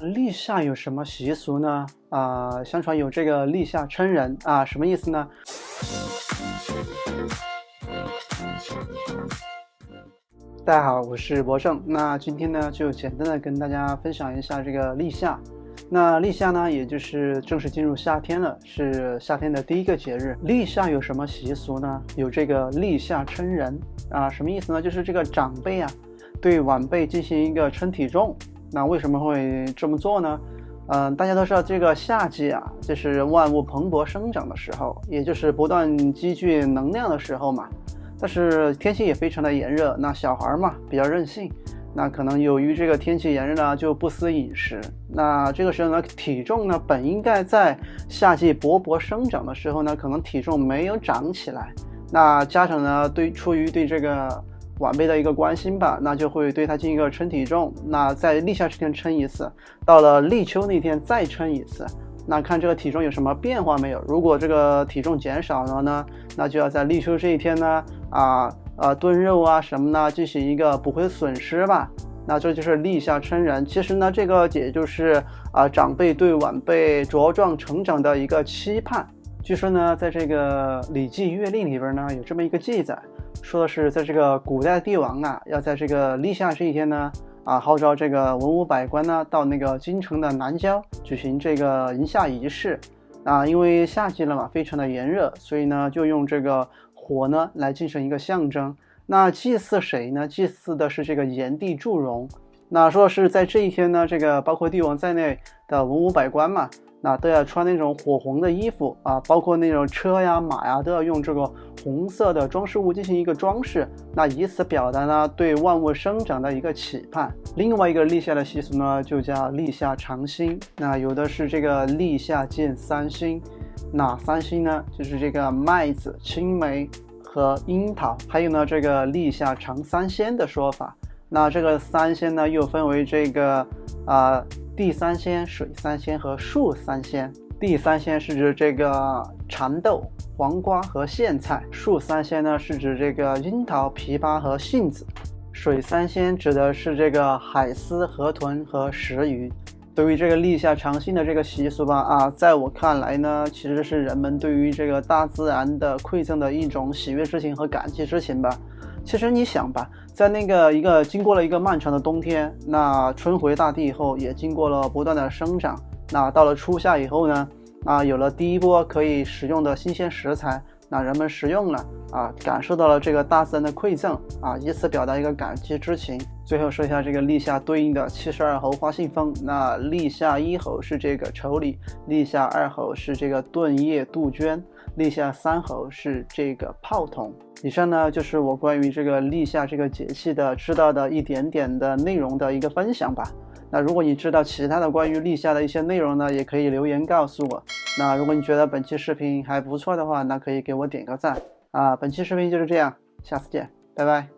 立夏有什么习俗呢？相传有这个立夏称人啊，什么意思呢？大家好，我是博正。那今天呢，就简单的跟大家分享一下这个立夏。那立夏呢，也就是正式进入夏天了，是夏天的第一个节日。立夏有什么习俗呢？有这个立夏称人啊，什么意思呢？就是这个长辈啊，对晚辈进行一个称体重。那为什么会这么做呢？大家都知道这个夏季啊，就是万物蓬勃生长的时候，也就是不断积聚能量的时候嘛。但是天气也非常的炎热，那小孩嘛比较任性，那可能由于这个天气炎热呢，就不思饮食。那这个时候呢，体重呢本应该在夏季勃勃生长的时候呢，可能体重没有长起来。那家长呢，出于对这个晚辈的一个关心吧，那就会对他进行一个称体重。那在立夏这天称一次，到了立秋那天再称一次。那看这个体重有什么变化没有？如果这个体重减少了呢，那就要在立秋这一天呢，炖肉啊什么呢，进行一个补回损失吧。那这就是立夏称人。其实呢，这个也就是长辈对晚辈茁壮成长的一个期盼。据说呢，在这个《礼记乐历》里边呢，有这么一个记载，说的是在这个古代帝王啊，要在这个立夏这一天呢，号召这个文武百官呢，到那个京城的南郊举行这个迎夏仪式。因为夏季了嘛，非常的炎热，所以呢，就用这个火呢来进行一个象征。那祭祀谁呢？祭祀的是这个炎帝祝融。那说是在这一天呢，这个包括帝王在内的文武百官嘛，那都要穿那种火红的衣服包括那种车呀马呀，都要用这个红色的装饰物进行一个装饰，那以此表达呢对万物生长的一个期盼。另外一个立夏的习俗呢，就叫立夏尝新。那有的是这个立夏见三星，哪三星呢？就是这个麦子、青梅和樱桃。还有呢，这个立夏尝三鲜的说法。那这个三鲜呢，又分为这个地三鲜、水三鲜和树三鲜。地三鲜是指这个蚕豆、黄瓜和苋菜，树三鲜呢是指这个樱桃、枇杷和杏子，水三鲜指的是这个海丝、河豚和石鱼。对于这个立夏尝新的这个习俗吧，在我看来呢，其实是人们对于这个大自然的馈赠的一种喜悦之情和感激之情吧。其实你想吧，在那个经过了一个漫长的冬天，那春回大地以后，也经过了不断的生长。那到了初夏以后呢，有了第一波可以食用的新鲜食材，那人们食用了感受到了这个大自然的馈赠以此表达一个感激之情。最后说一下这个立夏对应的72候花信封。那立夏1候是这个丑李，立夏2候是这个顿叶杜鹃，立夏3候是这个泡桐。以上呢就是我关于这个立夏这个节气的知道的一点点的内容的一个分享吧。那如果你知道其他的关于立夏的一些内容呢，也可以留言告诉我。那如果你觉得本期视频还不错的话，那可以给我点个赞本期视频就是这样，下次见，拜拜。